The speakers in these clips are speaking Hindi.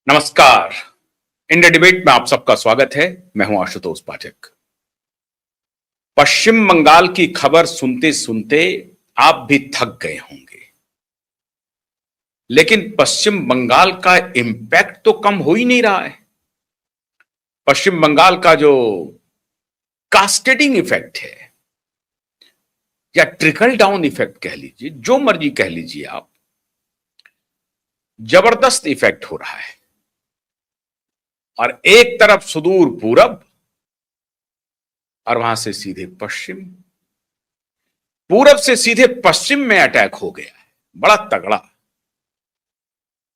नमस्कार। इंडिया डिबेट में आप सबका स्वागत है। मैं हूं आशुतोष पाठक। पश्चिम बंगाल की खबर सुनते सुनते आप भी थक गए होंगे, लेकिन पश्चिम बंगाल का इंपैक्ट तो कम हो ही नहीं रहा है। पश्चिम बंगाल का जो कास्केडिंग इफेक्ट है या ट्रिकल डाउन इफेक्ट कह लीजिए, जो मर्जी कह लीजिए आप, जबरदस्त इफेक्ट हो रहा है। और एक तरफ सुदूर पूरब और वहां से सीधे पश्चिम, पूरब से सीधे पश्चिम में अटैक हो गया है, बड़ा तगड़ा।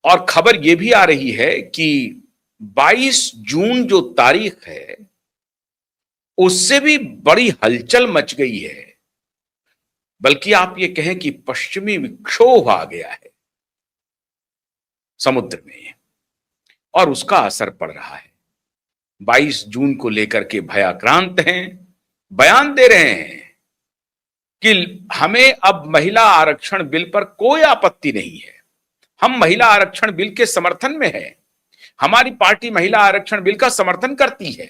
और खबर यह भी आ रही है कि 22 जून जो तारीख है, उससे भी बड़ी हलचल मच गई है। बल्कि आप ये कहें कि पश्चिमी विक्षोभ आ गया है समुद्र में और उसका असर पड़ रहा है। 22 जून को लेकर के भयाक्रांत हैं, बयान दे रहे हैं कि हमें अब महिला आरक्षण बिल पर कोई आपत्ति नहीं है, हम महिला आरक्षण बिल के समर्थन में हैं, हमारी पार्टी महिला आरक्षण बिल का समर्थन करती है।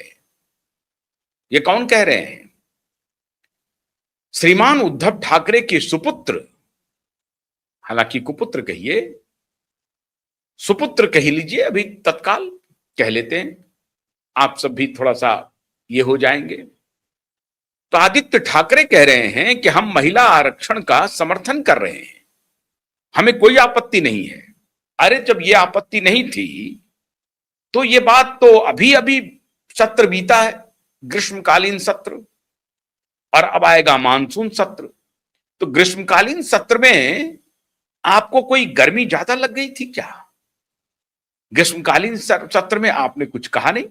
ये कौन कह रहे हैं? श्रीमान उद्धव ठाकरे के सुपुत्र, हालांकि कुपुत्र कहिए, सुपुत्र कह लीजिए, अभी तत्काल कह लेते हैं, आप सब भी थोड़ा सा ये हो जाएंगे। तो आदित्य ठाकरे कह रहे हैं कि हम महिला आरक्षण का समर्थन कर रहे हैं, हमें कोई आपत्ति नहीं है। अरे जब ये आपत्ति नहीं थी तो ये बात तो अभी अभी सत्र बीता है, ग्रीष्मकालीन सत्र, और अब आएगा मानसून सत्र। तो ग्रीष्मकालीन सत्र में आपको कोई गर्मी ज्यादा लग गई थी क्या? ग्रीष्मकालीन सत्र में आपने कुछ कहा नहीं,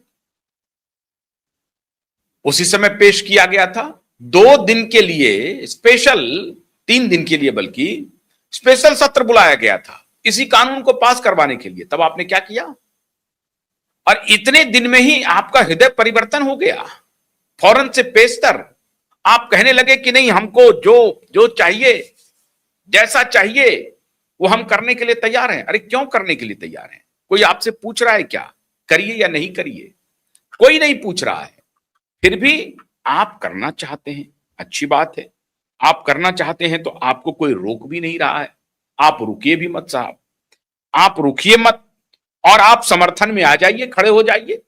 उसी समय पेश किया गया था 2 दिन के लिए स्पेशल, 3 दिन के लिए बल्कि स्पेशल सत्र बुलाया गया था इसी कानून को पास करवाने के लिए। तब आपने क्या किया? और इतने दिन में ही आपका हृदय परिवर्तन हो गया, फौरन से पेशतर आप कहने लगे कि नहीं, हमको जो जो चाहिए, जैसा चाहिए वो हम करने के लिए तैयार हैं। अरे क्यों करने के लिए तैयार हैं? कोई आपसे पूछ रहा है क्या करिए या नहीं करिए? कोई नहीं पूछ रहा है, फिर भी आप करना चाहते हैं। अच्छी बात है, आप करना चाहते हैं तो आपको कोई रोक भी नहीं रहा है। आप रुकिए भी मत साहब, आप रुकिए मत और आप समर्थन में आ जाइए, खड़े हो जाइए,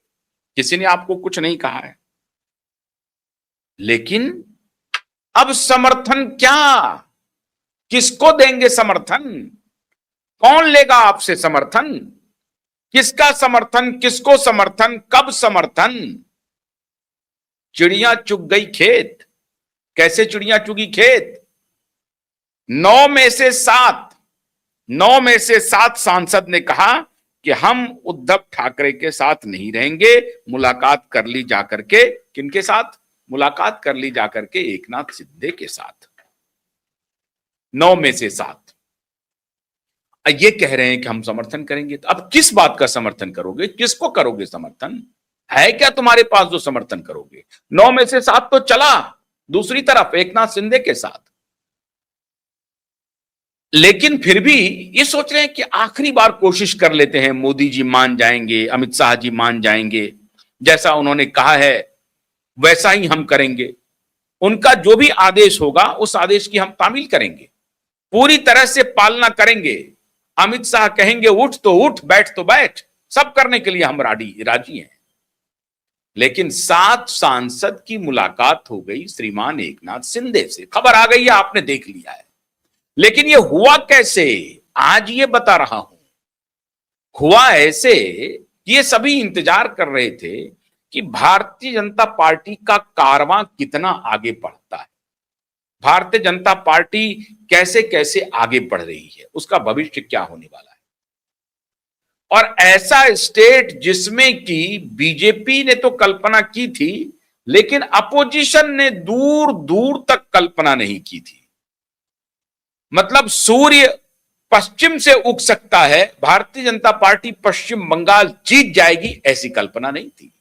किसी ने आपको कुछ नहीं कहा है। लेकिन अब समर्थन क्या? किसको देंगे समर्थन? कौन लेगा आपसे समर्थन? किसका समर्थन, किसको समर्थन, कब समर्थन? चिड़िया चुग गई खेत। कैसे चिड़िया चुगी खेत? 9 में से 7 सांसद ने कहा कि हम उद्धव ठाकरे के साथ नहीं रहेंगे। मुलाकात कर ली जाकर के, किनके साथ? मुलाकात कर ली जाकर के एकनाथ शिंदे के साथ। 9 में से 7 ये कह रहे हैं कि हम समर्थन करेंगे। तो अब किस बात का समर्थन करोगे? किसको करोगे समर्थन? है क्या तुम्हारे पास जो समर्थन करोगे? 9 में से 7 तो चला दूसरी तरफ एकनाथ शिंदे के साथ, लेकिन फिर भी ये सोच रहे हैं कि आखिरी बार कोशिश कर लेते हैं, मोदी जी मान जाएंगे, अमित शाह जी मान जाएंगे, जैसा उन्होंने कहा है वैसा ही हम करेंगे। उनका जो भी आदेश होगा उस आदेश की हम तामील करेंगे, पूरी तरह से पालना करेंगे। अमित शाह कहेंगे उठ तो उठ, बैठ तो बैठ, सब करने के लिए हम राजी हैं। लेकिन 7 सांसद की मुलाकात हो गई श्रीमान एकनाथ शिंदे से, खबर आ गई है, आपने देख लिया है। लेकिन ये हुआ कैसे? आज ये बता रहा हूं। हुआ ऐसे कि ये सभी इंतजार कर रहे थे कि भारतीय जनता पार्टी का कारवां कितना आगे बढ़ता है, भारतीय जनता पार्टी कैसे कैसे आगे बढ़ रही है, उसका भविष्य क्या होने वाला है। और ऐसा स्टेट जिसमें कि बीजेपी ने तो कल्पना की थी, लेकिन अपोजिशन ने दूर दूर तक कल्पना नहीं की थी। मतलब सूर्य पश्चिम से उग सकता है, भारतीय जनता पार्टी पश्चिम बंगाल जीत जाएगी, ऐसी कल्पना नहीं थी।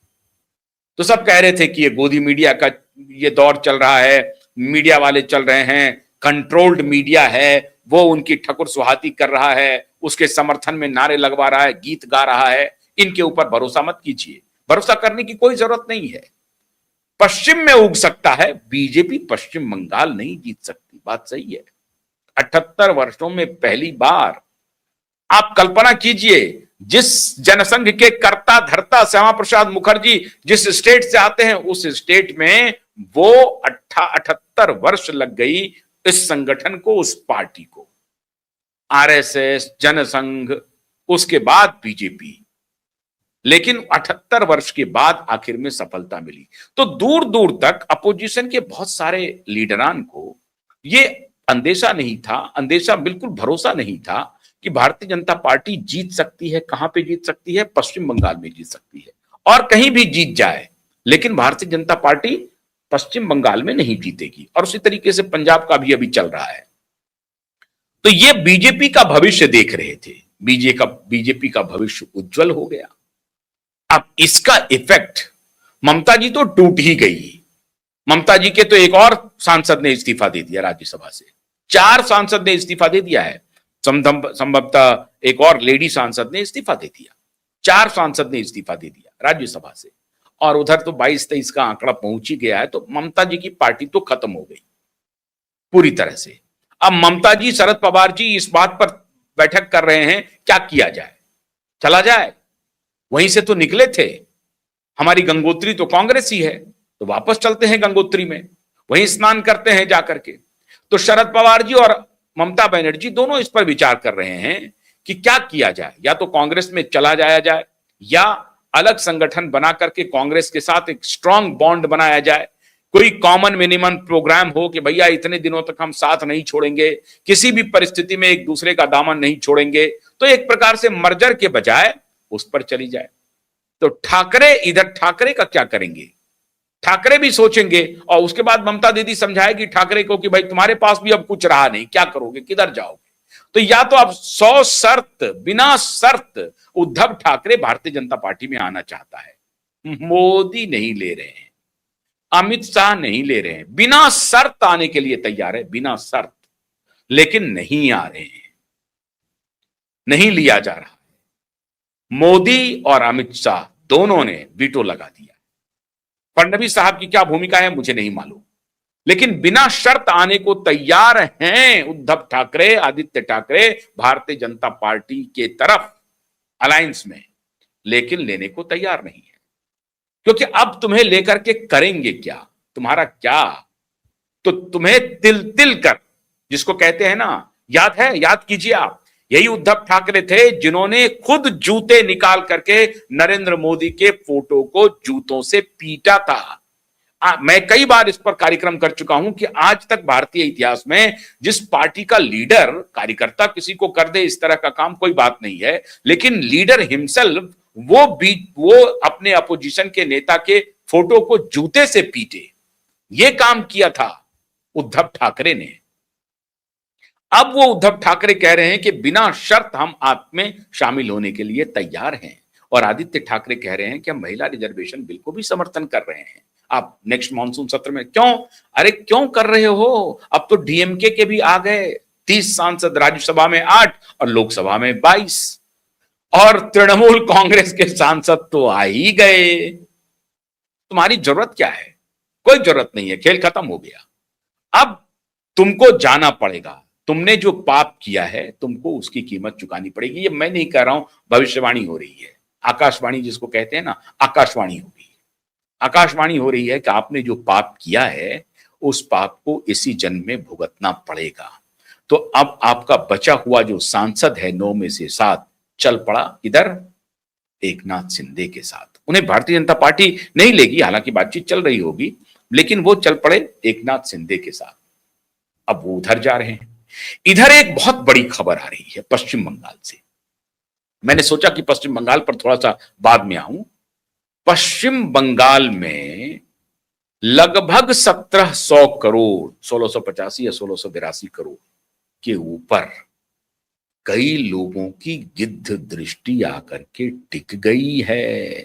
तो सब कह रहे थे कि ये गोदी मीडिया का ये दौर चल रहा है, मीडिया वाले चल रहे हैं, कंट्रोल्ड मीडिया है, वो उनकी ठकुर सुहाती कर रहा है, उसके समर्थन में नारे लगवा रहा है, गीत गा रहा है, इनके ऊपर भरोसा मत कीजिए, भरोसा करने की कोई जरूरत नहीं है। पश्चिम में उग सकता है, बीजेपी पश्चिम बंगाल नहीं जीत सकती, बात सही है। 78 वर्षों में पहली बार आप कल्पना कीजिए, जिस जनसंघ के कर्ता धर्ता श्यामा प्रसाद मुखर्जी जिस स्टेट से आते हैं, उस स्टेट में वो 78 वर्ष लग गई इस संगठन को, उस पार्टी को, आरएसएस, जनसंघ, उसके बाद बीजेपी, लेकिन 78 वर्ष के बाद आखिर में सफलता मिली। तो दूर दूर तक अपोजिशन के बहुत सारे लीडरान को ये अंदेशा नहीं था, अंदेशा बिल्कुल भरोसा नहीं था कि भारतीय जनता पार्टी जीत सकती है। कहां पे जीत सकती है? पश्चिम बंगाल में जीत सकती है, और कहीं भी जीत जाए, लेकिन भारतीय जनता पार्टी पश्चिम बंगाल में नहीं जीतेगी। और उसी तरीके से पंजाब का भी अभी चल रहा है। तो ये बीजेपी का भविष्य देख रहे थे, बीजेपी का भविष्य उज्जवल हो गया। अब इसका इफेक्ट, ममता जी तो टूट ही गई। ममता जी के तो एक और सांसद ने इस्तीफा दे दिया राज्यसभा से, 4 सांसद ने इस्तीफा दे दिया है, संभवतः एक और लेडी सांसद ने इस्तीफा दे दिया, 4 सांसद ने इस्तीफा दे दिया राज्यसभा से, और उधर तो 22-23 का आंकड़ा पहुंच ही गया है। तो ममता जी की पार्टी तो खत्म हो गई पूरी तरह से। अब ममता जी, शरद पवार जी इस बात पर बैठक कर रहे हैं क्या किया जाए, चला जाए, वहीं से तो निकले थे, हमारी गंगोत्री तो कांग्रेस ही है, तो वापस चलते हैं गंगोत्री में, वहीं स्नान करते हैं जाकर के। तो शरद पवार जी और ममता बनर्जी दोनों इस पर विचार कर रहे हैं कि क्या किया जाए, या तो कांग्रेस में चला जाया जाए, या अलग संगठन बना करके कांग्रेस के साथ एक स्ट्रांग बॉन्ड बनाया जाए, कोई कॉमन मिनिमम प्रोग्राम हो कि भैया इतने दिनों तक हम साथ नहीं छोड़ेंगे, किसी भी परिस्थिति में एक दूसरे का दामन नहीं छोड़ेंगे। तो एक प्रकार से मर्जर के बजाय उस पर चली जाए। तो ठाकरे, इधर ठाकरे का क्या करेंगे, ठाकरे भी सोचेंगे, और उसके बाद ममता दीदी समझाएगी ठाकरे को कि भाई तुम्हारे पास भी अब कुछ रहा नहीं, क्या करोगे, किधर जाओगे। तो या तो अब 100 शर्त, बिना शर्त उद्धव ठाकरे भारतीय जनता पार्टी में आना चाहता है। मोदी नहीं ले रहे हैं, अमित शाह नहीं ले रहे हैं, बिना शर्त आने के लिए तैयार है, बिना शर्त, लेकिन नहीं आ रहे हैं, नहीं लिया जा रहा है। मोदी और अमित शाह दोनों ने वीटो लगा दिया। फडणवीस साहब की क्या भूमिका है मुझे नहीं मालूम, लेकिन बिना शर्त आने को तैयार हैं उद्धव ठाकरे, आदित्य ठाकरे भारतीय जनता पार्टी के तरफ अलायंस में, लेकिन लेने को तैयार नहीं है। क्योंकि अब तुम्हें लेकर के करेंगे क्या, तुम्हारा क्या, तो तुम्हें तिल तिल कर, जिसको कहते हैं ना, याद है, याद कीजिए आप, यही उद्धव ठाकरे थे जिन्होंने खुद जूते निकाल करके नरेंद्र मोदी के फोटो को जूतों से पीटा था। मैं कई बार इस पर कार्यक्रम कर चुका हूं कि आज तक भारतीय इतिहास में जिस पार्टी का लीडर, कार्यकर्ता किसी को कर दे इस तरह का काम कोई बात नहीं है, लेकिन लीडर हिमसेल्फ वो अपने अपोजिशन के नेता के फोटो को जूते से पीटे, ये काम किया था उद्धव ठाकरे ने। अब वो उद्धव ठाकरे कह रहे हैं कि बिना शर्त हम आप में शामिल होने के लिए तैयार हैं, और आदित्य ठाकरे कह रहे हैं कि हम महिला रिजर्वेशन बिल को भी समर्थन कर रहे हैं। आप नेक्स्ट मॉनसून सत्र में क्यों, अरे क्यों कर रहे हो, अब तो डीएमके के भी आ गए 30 सांसद, राज्यसभा में 8 और लोकसभा में 22, और तृणमूल कांग्रेस के सांसद तो आ ही गए। तुम्हारी जरूरत क्या है, कोई जरूरत नहीं है, खेल खत्म हो गया। अब तुमको जाना पड़ेगा, तुमने जो पाप किया है तुमको उसकी कीमत चुकानी पड़ेगी। ये मैं नहीं कह रहा हूं, भविष्यवाणी हो रही है, आकाशवाणी जिसको कहते हैं ना, आकाशवाणी हो रही है, आकाशवाणी हो रही है कि आपने जो पाप किया है उस पाप को इसी जन्म में भुगतना पड़ेगा। तो अब आपका बचा हुआ जो सांसद है 9 में से 7 चल पड़ा इधर एकनाथ शिंदे के साथ। उन्हें भारतीय जनता पार्टी नहीं लेगी, हालांकि बातचीत चल रही होगी, लेकिन वो चल पड़े एकनाथ शिंदे के साथ। अब वो उधर जा रहे हैं। इधर एक बहुत बड़ी खबर आ रही है पश्चिम बंगाल से, मैंने सोचा कि पश्चिम बंगाल पर थोड़ा सा बाद में आऊं। पश्चिम बंगाल में लगभग 1700 करोड़, 1685 या 1682 करोड़ के ऊपर कई लोगों की गिद्ध दृष्टि आकर के टिक गई है।